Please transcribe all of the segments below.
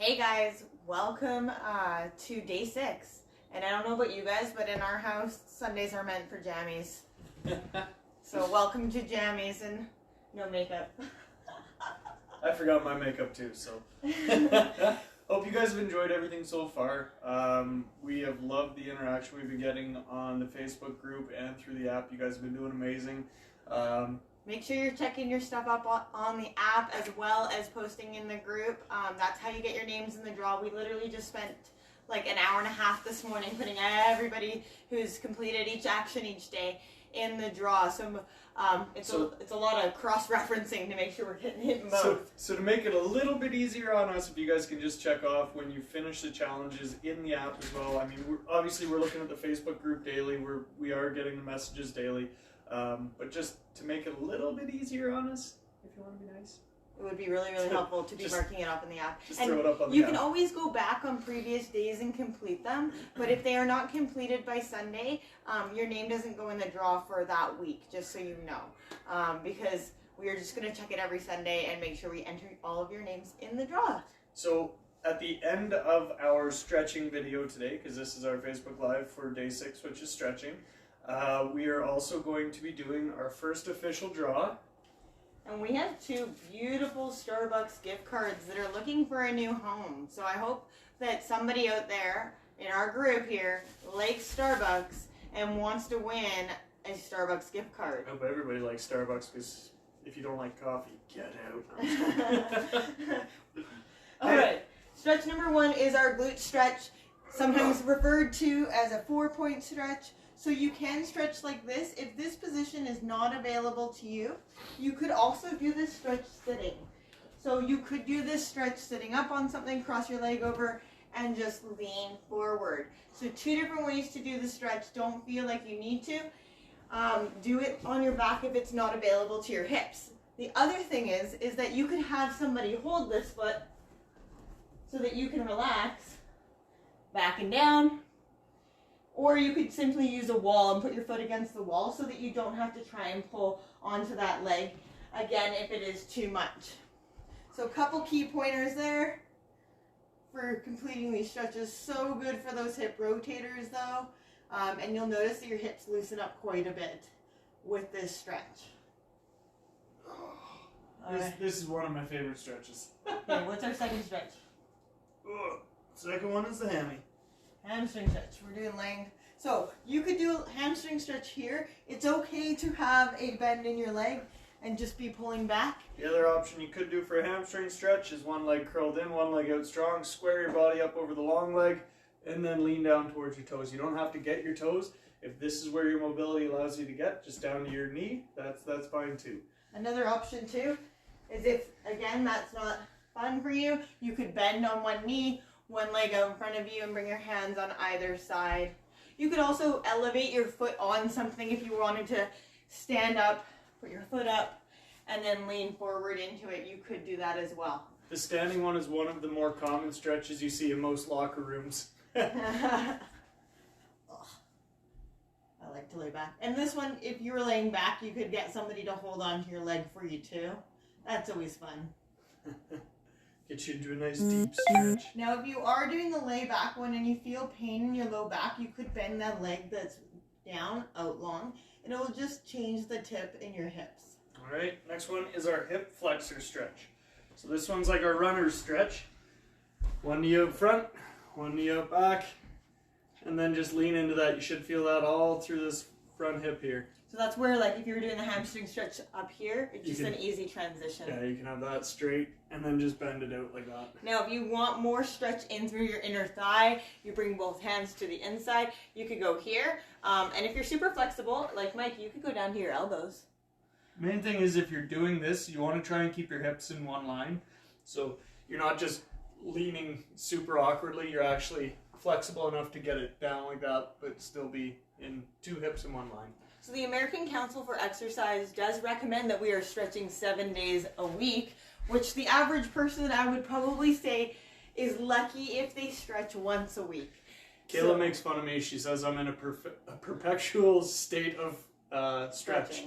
Hey guys, welcome to day 6. And I don't know about you guys, but in our house, Sundays are meant for jammies. So welcome to jammies and no makeup. I forgot my makeup too, so. Hope you guys have enjoyed everything so far. We have loved the interaction we've been getting on the Facebook group and through the app. You guys have been doing amazing. Make sure you're checking your stuff up on the app as well as posting in the group. That's how you get your names in the draw. We literally just spent like an hour and a half this morning putting everybody who's completed each action each day in the draw. So it's a lot of cross-referencing to make sure we're hitting both. So to make it a little bit easier on us, if you guys can just check off when you finish the challenges in the app as well. I mean, we're looking at the Facebook group daily. We are getting the messages daily. But just to make it a little bit easier on us, if you want to be nice. It would be really, really helpful to be marking it up in the app. Just throw it up on the app. You can always go back on previous days and complete them, but if they are not completed by Sunday, your name doesn't go in the draw for that week, just so you know. Because we are just going to check it every Sunday and make sure we enter all of your names in the draw. So at the end of our stretching video today, because this is our Facebook Live for day 6, which is stretching, we are also going to be doing our first official draw. And we have 2 beautiful Starbucks gift cards that are looking for a new home. So I hope that somebody out there in our group here likes Starbucks and wants to win a Starbucks gift card. I hope everybody likes Starbucks, because if you don't like coffee, get out. Alright, stretch number 1 is our glute stretch, sometimes referred to as a 4-point stretch. So you can stretch like this. If this position is not available to you, you could also do this stretch sitting. So you could do this stretch sitting up on something, cross your leg over, and just lean forward. So 2 different ways to do the stretch. Don't feel like you need to. Do it on your back if it's not available to your hips. The other thing is that you could have somebody hold this foot so that you can relax, back and down. Or you could simply use a wall and put your foot against the wall so that you don't have to try and pull onto that leg, again, if it is too much. So a couple key pointers there for completing these stretches. So good for those hip rotators though. And you'll notice that your hips loosen up quite a bit with this stretch. This is one of my favorite stretches. Okay, what's our second stretch? Second one is the hammy. Hamstring stretch. We're doing leg. So you could do a hamstring stretch here. It's okay to have a bend in your leg and just be pulling back. The other option you could do for a hamstring stretch is one leg curled in, one leg out strong. Square your body up over the long leg and then lean down towards your toes. You don't have to get your toes. If this is where your mobility allows you to get, just down to your knee, that's fine too. Another option too is if, again, that's not fun for you, you could bend on one knee, one leg out in front of you, and bring your hands on either side. You could also elevate your foot on something if you wanted to stand up, put your foot up, and then lean forward into it. You could do that as well. The standing one is one of the more common stretches you see in most locker rooms. I like to lay back. And this one, if you were laying back, you could get somebody to hold on to your leg for you too. That's always fun. Get you into a nice deep stretch. Now, if you are doing the lay back one and you feel pain in your low back, you could bend that leg that's down out long, and it will just change the tip in your hips. All right, next one is our hip flexor stretch. So this one's like our runner's stretch. One knee out front, one knee out back, and then just lean into that. You should feel that all through this front hip here. So that's where, like, if you were doing the hamstring stretch up here, it's just an easy transition. Yeah, you can have that straight and then just bend it out like that. Now, if you want more stretch in through your inner thigh, you bring both hands to the inside. You could go here. And if you're super flexible, like Mike, you could go down to your elbows. Main thing is if you're doing this, you want to try and keep your hips in one line. So you're not just leaning super awkwardly. You're actually flexible enough to get it down like that, but still be in 2 hips in one line. So the American Council for Exercise does recommend that we are stretching 7 days a week, which the average person, I would probably say, is lucky if they stretch once a week. Kayla makes fun of me. She says I'm in a perpetual state of stretch.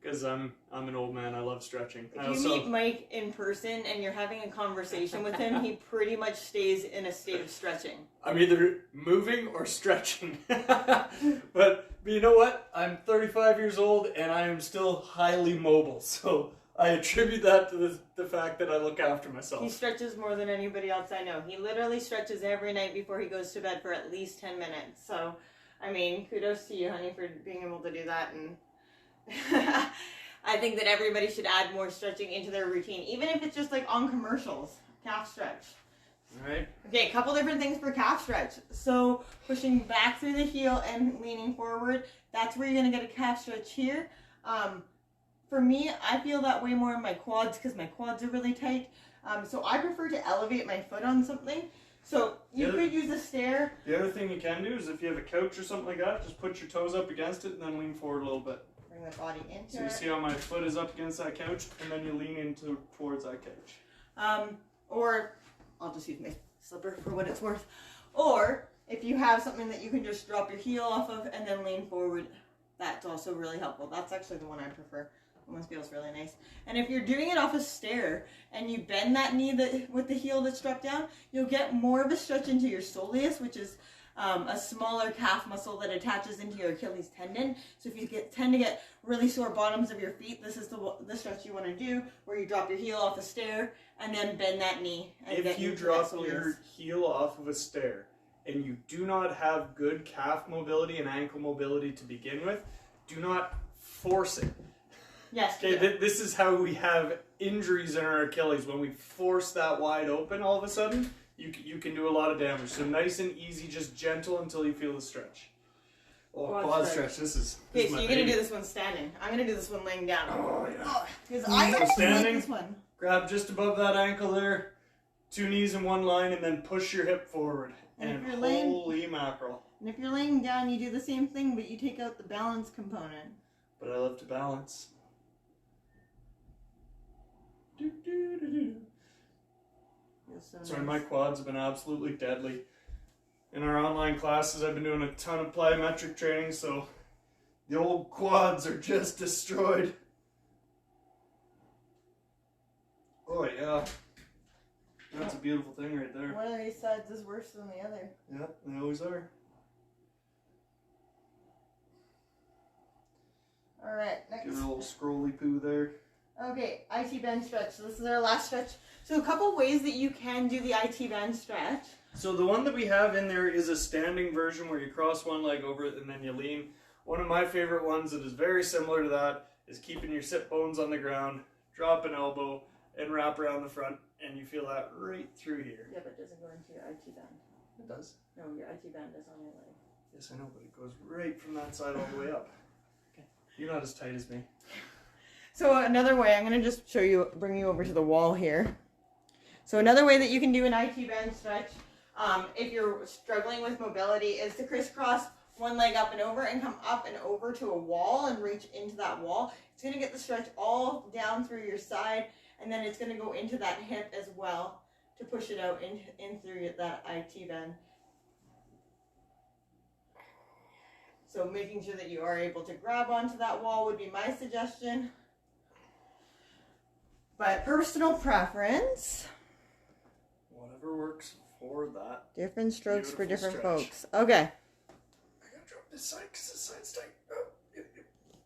because I'm an old man. I love stretching. If you meet Mike in person and you're having a conversation with him, he pretty much stays in a state of stretching. I'm either moving or stretching. But you know what? I'm 35 years old and I am still highly mobile. So I attribute that to the fact that I look after myself. He stretches more than anybody else I know. He literally stretches every night before he goes to bed for at least 10 minutes. So, I mean, kudos to you, honey, for being able to do that. And I think that everybody should add more stretching into their routine, even if it's just like on commercials. Calf stretch. All right. Okay, a couple different things for calf stretch. So pushing back through the heel and leaning forward, that's where you're going to get a calf stretch here. For me, I feel that way more in my quads because my quads are really tight. So I prefer to elevate my foot on something. So you could use a stair. The other thing you can do is if you have a couch or something like that, just put your toes up against it and then lean forward a little bit. Bring the body into So you see how my foot is up against that couch, and then you lean towards that couch. Or I'll just use my slipper for what it's worth. Or if you have something that you can just drop your heel off of and then lean forward, that's also really helpful. That's actually the one I prefer. It almost feels really nice. And if you're doing it off a stair and you bend that knee with the heel that's dropped down, you'll get more of a stretch into your soleus, which is a smaller calf muscle that attaches into your Achilles tendon. So if you tend to get really sore bottoms of your feet, this is the stretch you want to do, where you drop your heel off a stair and then bend that knee. And if you drop your heel off of a stair and you do not have good calf mobility and ankle mobility to begin with, do not force it. Yes. Okay, this is how we have injuries in our Achilles. When we force that wide open all of a sudden, you can do a lot of damage. So nice and easy, just gentle until you feel the stretch. Oh, quad stretch. This is okay, so you're going to do this one standing. I'm going to do this one laying down. Oh, yeah. Because I actually standing, like this one. Grab just above that ankle there, 2 knees in one line, and then push your hip forward. And holy mackerel. And if you're laying down, you do the same thing, but you take out the balance component. But I love to balance. Sorry, my quads have been absolutely deadly. In our online classes, I've been doing a ton of plyometric training, so the old quads are just destroyed. Oh yeah. That's a beautiful thing right there. One of these sides is worse than the other. Yeah, they always are. Alright, next. Give it a little scrolly poo there. Okay, IT band stretch. So this is our last stretch. So a couple ways that you can do the IT band stretch. So the one that we have in there is a standing version where you cross one leg over it and then you lean. One of my favorite ones that is very similar to that is keeping your sit bones on the ground, drop an elbow, and wrap around the front, and you feel that right through here. Yeah, but it doesn't go into your IT band. It does. No, your IT band is on your leg. Yes, I know, but it goes right from that side all the way up. Okay. You're not as tight as me. So another way, I'm going to just bring you over to the wall here. So another way that you can do an IT band stretch, if you're struggling with mobility, is to crisscross one leg up and over and come up and over to a wall and reach into that wall. It's going to get the stretch all down through your side, and then it's going to go into that hip as well to push it out in through that IT band. So making sure that you are able to grab onto that wall would be my suggestion. But personal preference. Whatever works for that. Different strokes for different stretch. folks. Okay. I gotta drop this side because this side's tight. Oh, yep.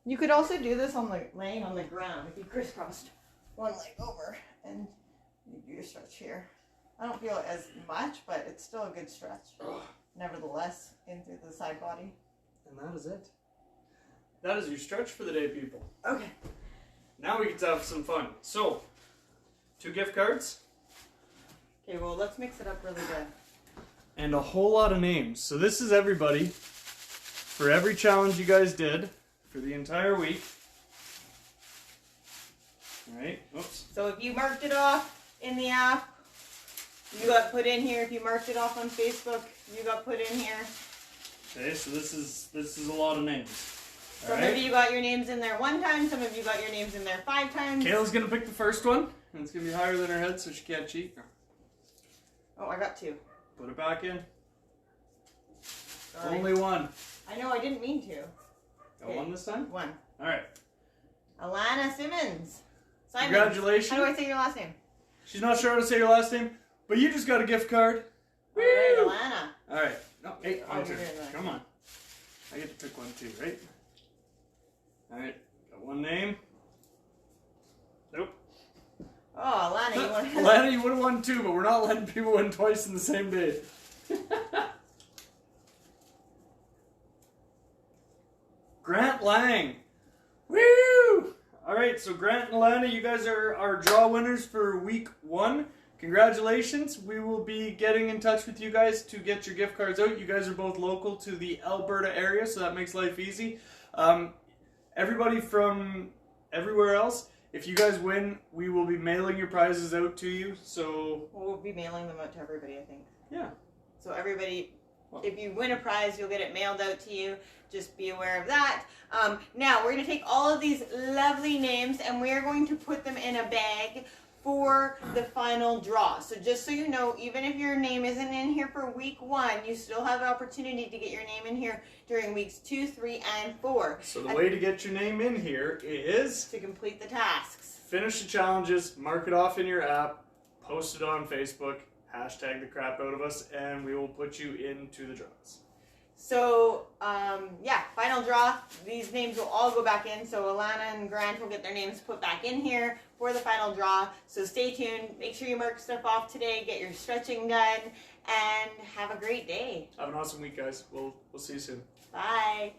You could also do this laying on the ground if you crisscrossed one leg over and you do your stretch here. I don't feel it as much, but it's still a good stretch. Oh. Nevertheless, in through the side body. And that is it. That is your stretch for the day, people. Okay. Now we get to have some fun. So, 2 gift cards. Okay, well, let's mix it up really good. And a whole lot of names. So this is everybody. For every challenge you guys did. For the entire week. Alright, oops. So if you marked it off in the app, you got put in here. If you marked it off on Facebook, you got put in here. Okay, so this is a lot of names. Some of you got your names in there 1 time, some of you got your names in there 5 times. Kayla's gonna pick the first one, and it's gonna be higher than her head, so she can't cheat. Oh, I got 2. Put it back in. Sorry. Only 1. I know, I didn't mean to. Got 1 this time? 1. Alright. Alana Simmons. Simon. Congratulations. How do I say your last name? She's not sure how to say your last name, but you just got a gift card. All right, Alana. All right. No, hey, Oh, my turn. you're doing that. Come on. I get to pick one too, right? All right. Got one name. Nope. Oh, Alana, you want to... Alana, you would have won two, but we're not letting people win twice in the same day. Grant Lang. Woo! All right, so Grant and Alana, you guys are our draw winners for week 1. Congratulations. We will be getting in touch with you guys to get your gift cards out. You guys are both local to the Alberta area, so that makes life easy. Everybody from everywhere else, if you guys win, we will be mailing your prizes out to you. So We'll be mailing them out to everybody, I think. yeah. So everybody, if you win a prize, you'll get it mailed out to you. Just be aware of that. Now, we're going to take all of these lovely names and we're going to put them in a bag for the final draw. So just so you know, even if your name isn't in here for week 1, you still have an opportunity to get your name in here during weeks 2, 3, and 4. So the way to get your name in here is To complete the tasks. finish the challenges, mark it off in your app, post it on Facebook, hashtag the crap out of us, and we will put you into the draws. So, yeah, final draw. These names will all go back in. So Alana and Grant will get their names put back in here for the final draw. So stay tuned. Make sure you mark stuff off today. Get your stretching done. And have a great day. Have an awesome week, guys. We'll see you soon. Bye.